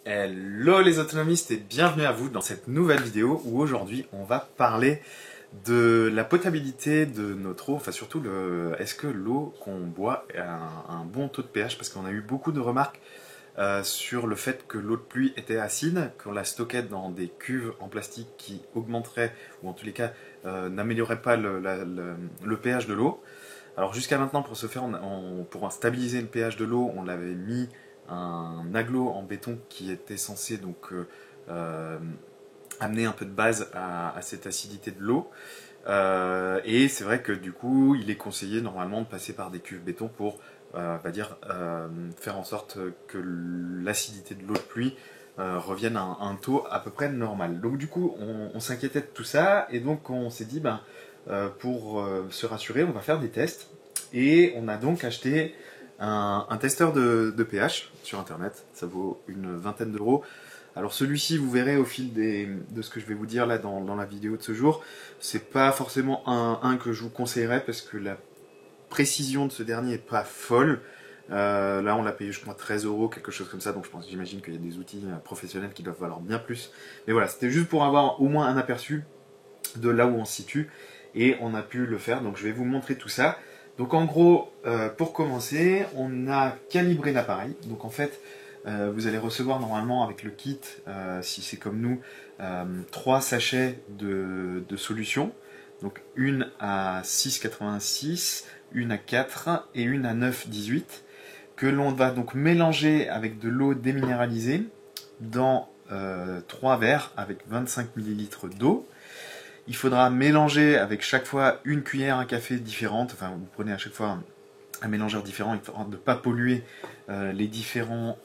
Hello les autonomistes et bienvenue à vous dans cette nouvelle vidéo où aujourd'hui on va parler de la potabilité de notre eau, enfin surtout est-ce que l'eau qu'on boit a un bon taux de pH, parce qu'on a eu beaucoup de remarques sur le fait que l'eau de pluie était acide, qu'on la stockait dans des cuves en plastique qui augmenteraient, ou en tous les cas n'amélioreraient pas le pH de l'eau. Alors jusqu'à maintenant, pour ce faire, pour stabiliser le pH de l'eau, on l'avait mis un aglo en béton qui était censé donc amener un peu de base à cette acidité de l'eau. Et c'est vrai que du coup, il est conseillé normalement de passer par des cuves béton pour faire en sorte que l'acidité de l'eau de pluie revienne à un taux à peu près normal. Donc du coup, on s'inquiétait de tout ça, et donc on s'est dit, pour se rassurer, on va faire des tests. Et on a donc acheté un testeur de pH sur internet, ça vaut une vingtaine d'euros. Alors celui-ci, vous verrez au fil de ce que je vais vous dire là dans la vidéo de ce jour, c'est pas forcément un que je vous conseillerais parce que la précision de ce dernier est pas folle. Là on l'a payé je crois 13 euros, quelque chose comme ça, donc j'imagine qu'il y a des outils professionnels qui doivent valoir bien plus. Mais voilà, c'était juste pour avoir au moins un aperçu de là où on se situe, et on a pu le faire, donc je vais vous montrer tout ça. Donc en gros, pour commencer, on a calibré l'appareil. Donc en fait, vous allez recevoir normalement avec le kit, si c'est comme nous, 3 sachets de solution. Donc une à 6,86, une à 4 et une à 9,18, que l'on va donc mélanger avec de l'eau déminéralisée dans 3 verres avec 25 ml d'eau. Il faudra mélanger avec chaque fois une cuillère à café différente, enfin vous prenez à chaque fois un mélangeur différent, il faudra ne pas polluer les différentes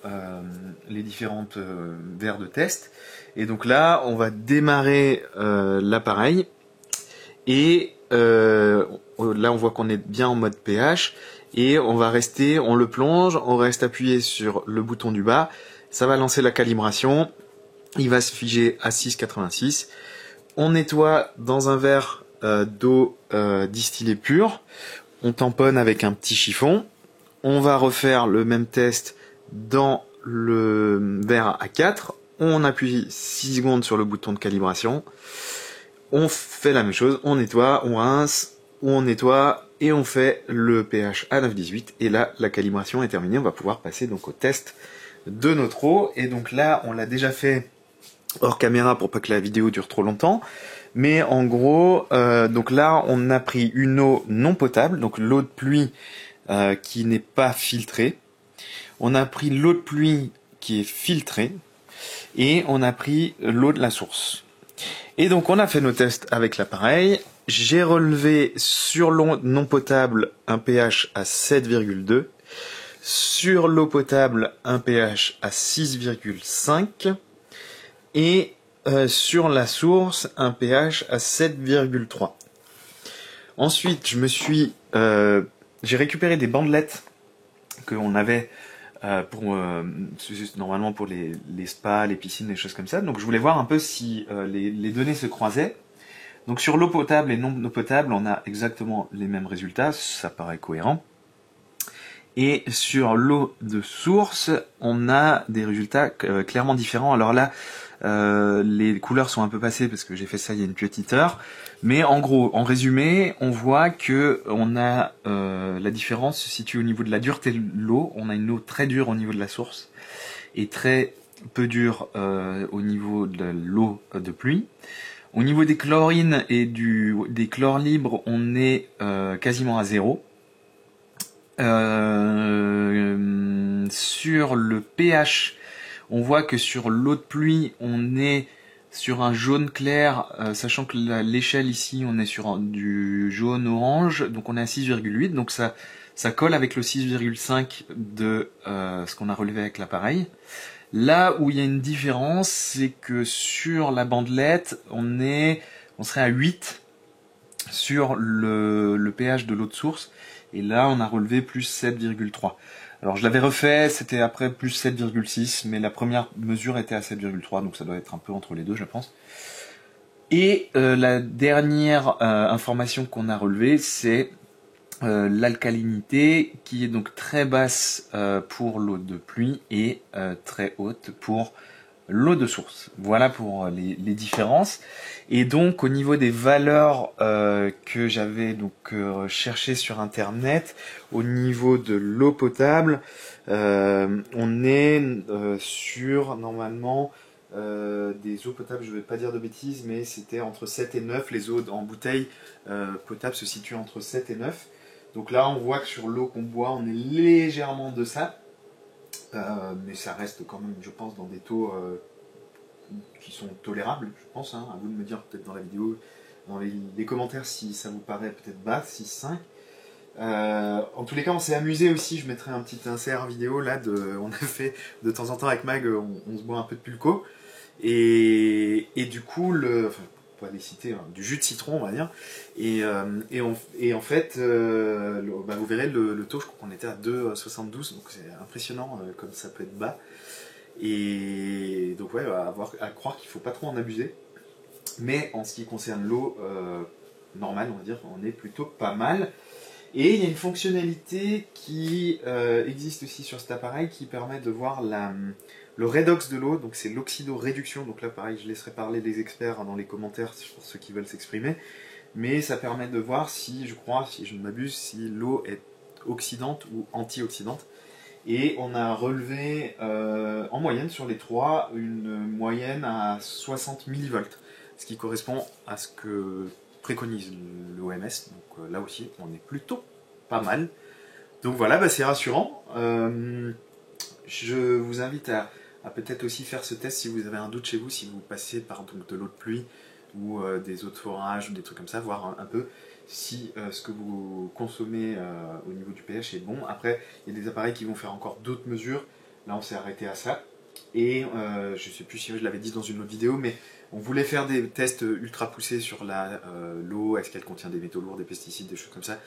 verres de test. Et donc là, on va démarrer l'appareil, et là on voit qu'on est bien en mode pH, et on le plonge, on reste appuyé sur le bouton du bas, ça va lancer la calibration, il va se figer à 6,86. On nettoie dans un verre d'eau distillée pure, on tamponne avec un petit chiffon, on va refaire le même test dans le verre à 4, on appuie 6 secondes sur le bouton de calibration, on fait la même chose, on nettoie, on rince, on nettoie, et on fait le pH à 9,18, et là la calibration est terminée, on va pouvoir passer donc au test de notre eau. Et donc là on l'a déjà fait hors caméra pour pas que la vidéo dure trop longtemps, mais en gros donc là on a pris une eau non potable, donc l'eau de pluie qui n'est pas filtrée, on a pris l'eau de pluie qui est filtrée, et on a pris l'eau de la source. Et donc on a fait nos tests avec l'appareil. J'ai relevé sur l'eau non potable un pH à 7,2, sur l'eau potable un pH à 6,5, et sur la source un pH à 7,3. Ensuite j'ai récupéré des bandelettes qu'on avait normalement pour les spas, les piscines, les choses comme ça. Donc je voulais voir un peu si les données se croisaient. Donc sur l'eau potable et non eau potable, on a exactement les mêmes résultats, ça paraît cohérent. Et sur l'eau de source, on a des résultats clairement différents. Alors là, les couleurs sont un peu passées parce que j'ai fait ça il y a une petite heure. Mais en gros, en résumé, on voit que la différence se situe au niveau de la dureté de l'eau. On a une eau très dure au niveau de la source et très peu dure au niveau de l'eau de pluie. Au niveau des chlorines et des chlores libres, on est quasiment à 0. Sur le pH, on voit que sur l'eau de pluie, on est sur un jaune clair, sachant que l'échelle ici, on est sur du jaune-orange, donc on est à 6,8, donc ça colle avec le 6,5 de ce qu'on a relevé avec l'appareil. Là où il y a une différence, c'est que sur la bandelette, on serait à 8 sur le pH de l'eau de source, et là on a relevé plus 7,3. Alors je l'avais refait, c'était après plus 7,6, mais la première mesure était à 7,3, donc ça doit être un peu entre les deux je pense. Et la dernière information qu'on a relevée, c'est l'alcalinité qui est donc très basse pour l'eau de pluie et très haute pour l'eau de source. Voilà pour les différences. Et donc au niveau des valeurs que j'avais donc cherché sur internet, au niveau de l'eau potable, on est sur normalement des eaux potables, je ne vais pas dire de bêtises, mais c'était entre 7 et 9. Les eaux en bouteille potable se situent entre 7 et 9. Donc là on voit que sur l'eau qu'on boit on est légèrement en deçà. Mais ça reste quand même, je pense, dans des taux qui sont tolérables, je pense. Hein. À vous de me dire peut-être dans la vidéo, dans les commentaires, si ça vous paraît peut-être bas, 6-5. En tous les cas, on s'est amusé aussi. Je mettrai un petit insert vidéo là. On a fait de temps en temps avec Mag, on se boit un peu de pulco. Et du coup, enfin, pas les citer, hein, du jus de citron, on va dire. Et en fait, bah, vous verrez le taux, je crois qu'on était à 2,72, donc c'est impressionnant comme ça peut être bas. Et donc ouais, à croire qu'il ne faut pas trop en abuser. Mais en ce qui concerne l'eau normale, on va dire, on est plutôt pas mal. Et il y a une fonctionnalité qui existe aussi sur cet appareil qui permet de voir le redox de l'eau, donc c'est l'oxydoréduction. Donc là, pareil, je laisserai parler les experts dans les commentaires pour ceux qui veulent s'exprimer. Mais ça permet de voir si, je crois, si je ne m'abuse, si l'eau est oxydante ou antioxydante. Et on a relevé en moyenne sur les trois une moyenne à 60 millivolts, ce qui correspond à ce que préconise l'OMS. Donc là aussi, on est plutôt pas mal. Donc voilà, bah, c'est rassurant. Je vous invite à peut-être aussi faire ce test si vous avez un doute chez vous, si vous passez par donc, de l'eau de pluie ou des eaux de forage ou des trucs comme ça, voir un peu si ce que vous consommez au niveau du pH est bon. Après, il y a des appareils qui vont faire encore d'autres mesures. Là, on s'est arrêté à ça. Et je ne sais plus si je l'avais dit dans une autre vidéo, mais on voulait faire des tests ultra poussés sur l'eau, est-ce qu'elle contient des métaux lourds, des pesticides, des choses comme ça.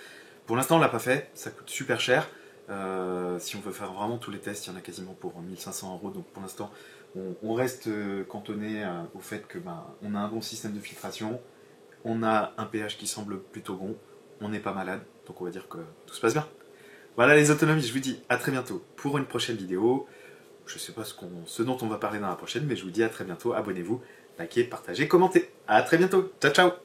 Pour l'instant, on ne l'a pas fait, ça coûte super cher. Si on veut faire vraiment tous les tests, il y en a quasiment pour 1500 €. Donc pour l'instant, on reste cantonné au fait que on a un bon système de filtration, on a un pH qui semble plutôt bon, on n'est pas malade, donc on va dire que tout se passe bien. Voilà les autonomies, je vous dis à très bientôt pour une prochaine vidéo. Je ne sais pas ce dont on va parler dans la prochaine, mais je vous dis à très bientôt. Abonnez-vous, likez, partagez, commentez. À très bientôt. Ciao, ciao.